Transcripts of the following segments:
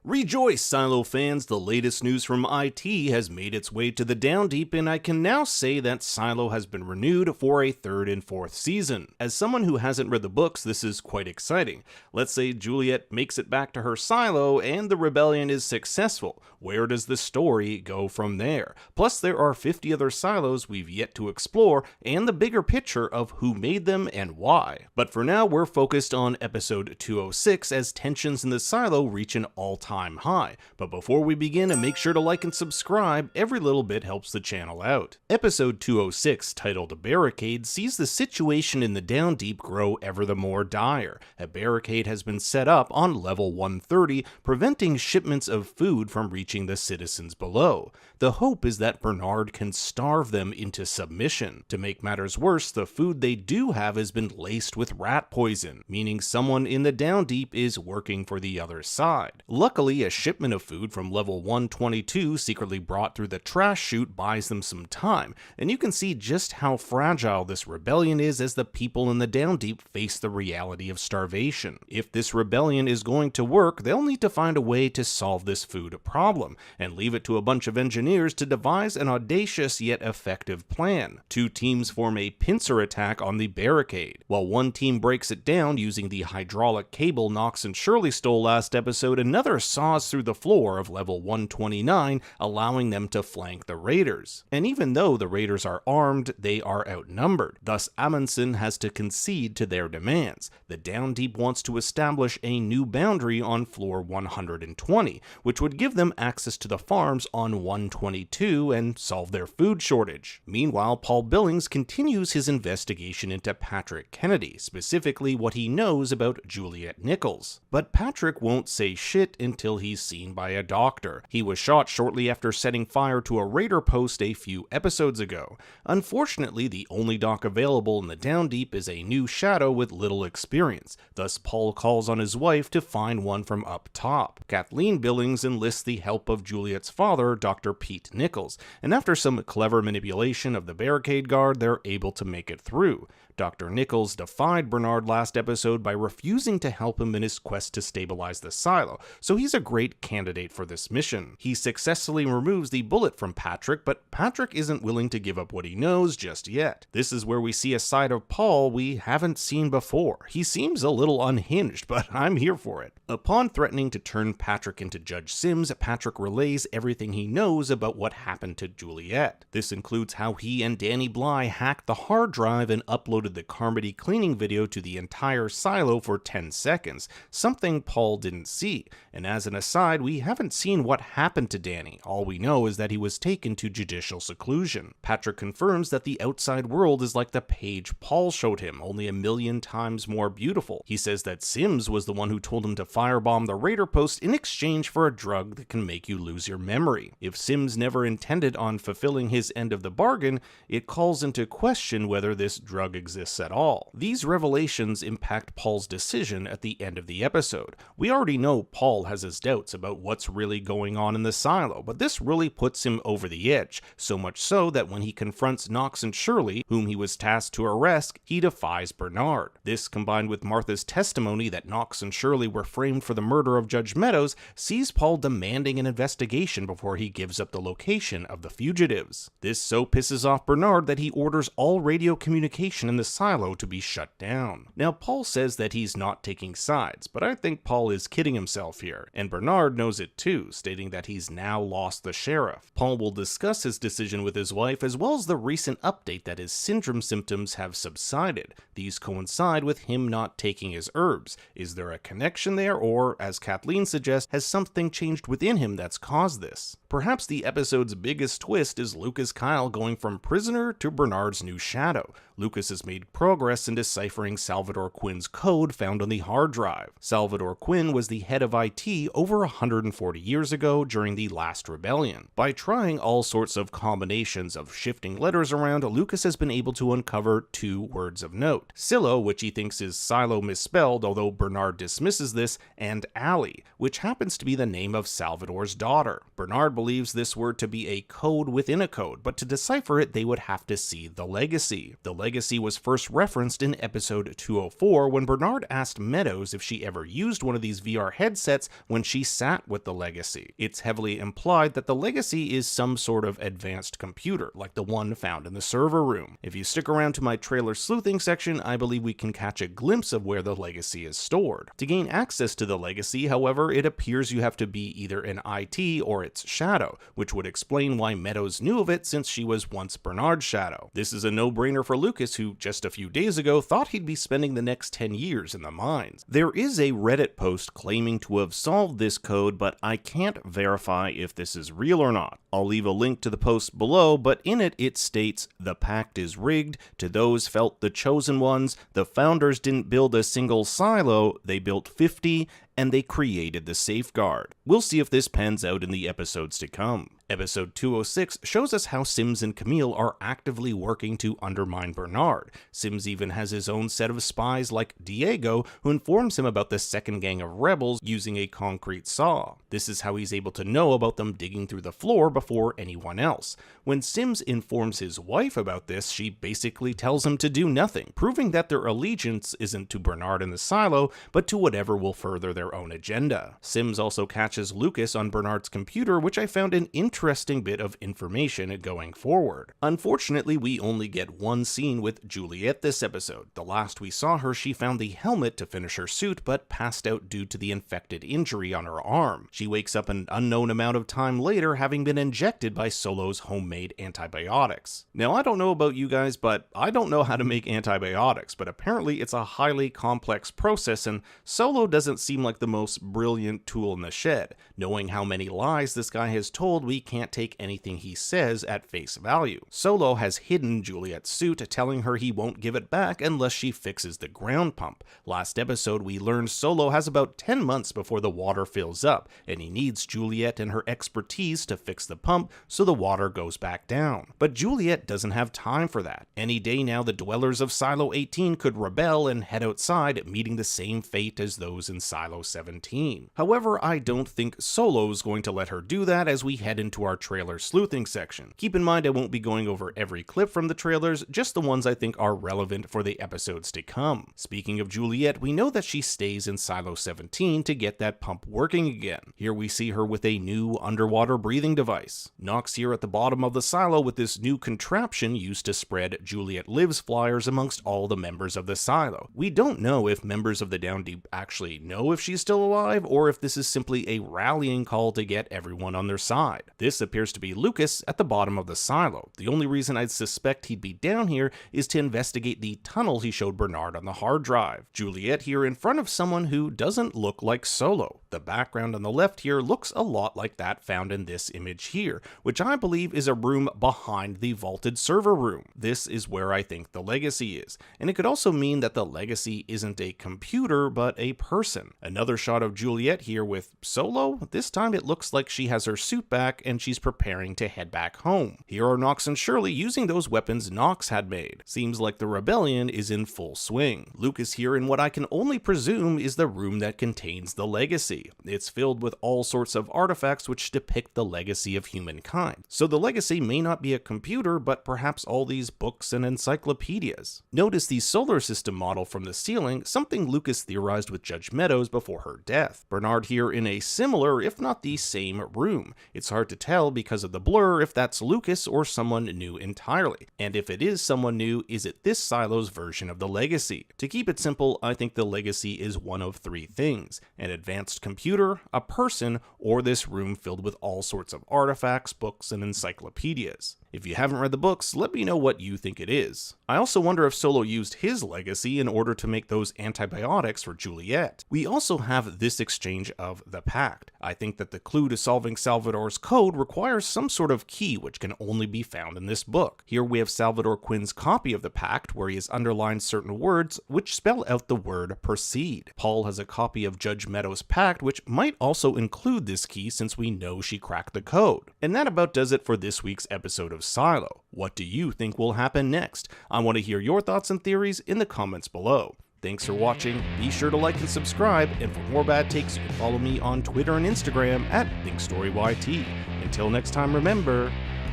Rejoice, Silo fans! The latest news from IT has made its way to the Down Deep, and I can now say that Silo has been renewed for a third and fourth season. As someone who hasn't read the books, this is quite exciting. Let's say Juliet makes it back to her silo and the rebellion is successful. Where does the story go from there? Plus, there are 50 other silos we've yet to explore, and the bigger picture of who made them and why. But for now, we're focused on episode 206 as tensions in the silo reach an all-time high. But before we begin, make sure to like and subscribe. Every little bit helps the channel out. Episode 206, titled Barricade, sees the situation in the Down Deep grow ever the more dire. A barricade has been set up on level 130, preventing shipments of food from reaching the citizens below. The hope is that Bernard can starve them into submission. To make matters worse, the food they do have has been laced with rat poison, meaning someone in the Down Deep is working for the other side. Luckily, a shipment of food from level 122 secretly brought through the trash chute buys them some time, and you can see just how fragile this rebellion is as the people in the Down Deep face the reality of starvation. If this rebellion is going to work, they'll need to find a way to solve this food problem, and leave it to a bunch of engineers to devise an audacious yet effective plan. Two teams form a pincer attack on the barricade. While one team breaks it down using the hydraulic cable Knox and Shirley stole last episode, another saws through the floor of level 129, allowing them to flank the raiders. And even though the raiders are armed, they are outnumbered. Thus, Amundsen has to concede to their demands. The Down Deep wants to establish a new boundary on floor 120, which would give them access to the farms on 122 and solve their food shortage. Meanwhile, Paul Billings continues his investigation into Patrick Kennedy, specifically what he knows about Juliet Nichols. But Patrick won't say shit until he's seen by a doctor. He was shot shortly after setting fire to a raider post a few episodes ago. Unfortunately, the only doc available in the Down Deep is a new shadow with little experience. Thus, Paul calls on his wife to find one from up top. Kathleen Billings enlists the help of Juliet's father, Dr. Pete Nichols, and after some clever manipulation of the barricade guard, they're able to make it through. Dr. Nichols defied Bernard last episode by refusing to help him in his quest to stabilize the silo, so he's a great candidate for this mission. He successfully removes the bullet from Patrick, but Patrick isn't willing to give up what he knows just yet. This is where we see a side of Paul we haven't seen before. He seems a little unhinged, but I'm here for it. Upon threatening to turn Patrick into Judge Sims, Patrick relays everything he knows about what happened to Juliet. This includes how he and Danny Bly hacked the hard drive and uploaded the Carmody cleaning video to the entire silo for 10 seconds, something Paul didn't see. And as an aside, we haven't seen what happened to Danny. All we know is that he was taken to judicial seclusion. Patrick confirms that the outside world is like the page Paul showed him, only 1,000,000 times more beautiful. He says that Sims was the one who told him to firebomb the raider post in exchange for a drug that can make you lose your memory. If Sims never intended on fulfilling his end of the bargain, it calls into question whether this drug exists at all. These revelations impact Paul's decision at the end of the episode. We already know Paul has his doubts about what's really going on in the silo, but this really puts him over the edge, so much so that when he confronts Knox and Shirley, whom he was tasked to arrest, he defies Bernard. This, combined with Martha's testimony that Knox and Shirley were framed for the murder of Judge Meadows, sees Paul demanding an investigation before he gives up the location of the fugitives. This so pisses off Bernard that he orders all radio communication in the silo to be shut down. Now, Paul says that he's not taking sides, but I think Paul is kidding himself here, and Bernard knows it too, stating that he's now lost the sheriff. Paul will discuss his decision with his wife, as well as the recent update that his syndrome symptoms have subsided. These coincide with him not taking his herbs. Is there a connection there, or, as Kathleen suggests, has something changed within him that's caused this? Perhaps the episode's biggest twist is Lucas Kyle going from prisoner to Bernard's new shadow. Lucas has made progress in deciphering Salvador Quinn's code found on the hard drive. Salvador Quinn was the head of IT over 140 years ago during the last rebellion. By trying all sorts of combinations of shifting letters around, Lucas has been able to uncover 2 words of note. Silo, which he thinks is silo misspelled, although Bernard dismisses this, and Allie, which happens to be the name of Salvador's daughter. Bernard believes this word to be a code within a code, but to decipher it they would have to see the legacy. The legacy was first referenced in episode 204 when Bernard asked Meadows if she ever used one of these VR headsets when she sat with the legacy. It's heavily implied that the legacy is some sort of advanced computer, like the one found in the server room. If you stick around to my trailer sleuthing section, I believe we can catch a glimpse of where the legacy is stored. To gain access to the legacy, however, it appears you have to be either an IT or its shadow, which would explain why Meadows knew of it since she was once Bernard's shadow. This is a no-brainer for Lucas, who just a few days ago thought he'd be spending the next 10 years in the mines. There is a Reddit post claiming to have solved this code, but I can't verify if this is real or not. I'll leave a link to the post below, but in it states, "The pact is rigged. To those felt the chosen ones, the founders didn't build a single silo, they built 50, and they created the safeguard." We'll see if this pans out in the episodes to come. Episode 206 shows us how Sims and Camille are actively working to undermine Bernard. Sims even has his own set of spies like Diego, who informs him about the second gang of rebels using a concrete saw. This is how he's able to know about them digging through the floor before anyone else. When Sims informs his wife about this, she basically tells him to do nothing, proving that their allegiance isn't to Bernard and the silo, but to whatever will further their own agenda. Sims also catches Lucas on Bernard's computer, which I found an interesting bit of information going forward. Unfortunately, we only get one scene with Juliet this episode. The last we saw her, she found the helmet to finish her suit, but passed out due to the infected injury on her arm. She wakes up an unknown amount of time later, having been injected by Solo's homemade antibiotics. Now, I don't know about you guys, but I don't know how to make antibiotics, but apparently it's a highly complex process, and Solo doesn't seem like the most brilliant tool in the shed. Knowing how many lies this guy has told, we can't take anything he says at face value. Solo has hidden Juliet's suit, telling her he won't give it back unless she fixes the ground pump. Last episode, we learned Solo has about 10 months before the water fills up, and he needs Juliet and her expertise to fix the pump so the water goes back down. But Juliet doesn't have time for that. Any day now, the dwellers of Silo 18 could rebel and head outside, meeting the same fate as those in Silo 17. However, I don't think Solo's going to let her do that as we head into our trailer sleuthing section. Keep in mind I won't be going over every clip from the trailers, just the ones I think are relevant for the episodes to come. Speaking of Juliet, we know that she stays in Silo 17 to get that pump working again. Here we see her with a new underwater breathing device. Nox here at the bottom of the silo with this new contraption used to spread Juliet Lives flyers amongst all the members of the silo. We don't know if members of the Down Deep actually know if she's still alive, or if this is simply a rallying call to get everyone on their side. This appears to be Lucas at the bottom of the silo. The only reason I'd suspect he'd be down here is to investigate the tunnel he showed Bernard on the hard drive. Juliet here in front of someone who doesn't look like Solo. The background on the left here looks a lot like that found in this image here, which I believe is a room behind the vaulted server room. This is where I think the legacy is, and it could also mean that the legacy isn't a computer but a person. Another shot of Juliet here with Solo. This time it looks like she has her suit back and she's preparing to head back home. Here are Nox and Shirley using those weapons Nox had made. Seems like the rebellion is in full swing. Lucas here in what I can only presume is the room that contains the legacy. It's filled with all sorts of artifacts which depict the legacy of humankind. So the legacy may not be a computer, but perhaps all these books and encyclopedias. Notice the solar system model from the ceiling, something Lucas theorized with Judge Meadows before her death. Bernard here in a similar, if not the same, room. It's hard to tell because of the blur if that's Lucas or someone new entirely. And if it is someone new, is it this silo's version of the legacy? To keep it simple, I think the legacy is one of three things: an advanced computer, a person, or this room filled with all sorts of artifacts, books, and encyclopedias. If you haven't read the books, let me know what you think it is. I also wonder if Solo used his legacy in order to make those antibiotics for Juliet. We also have this exchange of the pact. I think that the clue to solving Salvador's code requires some sort of key which can only be found in this book. Here we have Salvador Quinn's copy of the pact where he has underlined certain words which spell out the word proceed. Paul has a copy of Judge Meadows' pact which might also include this key since we know she cracked the code. And that about does it for this week's episode of Silo. What do you think will happen next? I want to hear your thoughts and theories in the comments below. Thanks for watching, be sure to like and subscribe, and for more bad takes, you can follow me on Twitter and Instagram at ThinkStoryYT. Until next time, remember,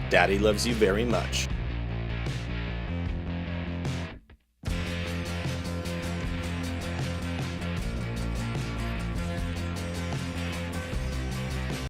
Daddy loves you very much.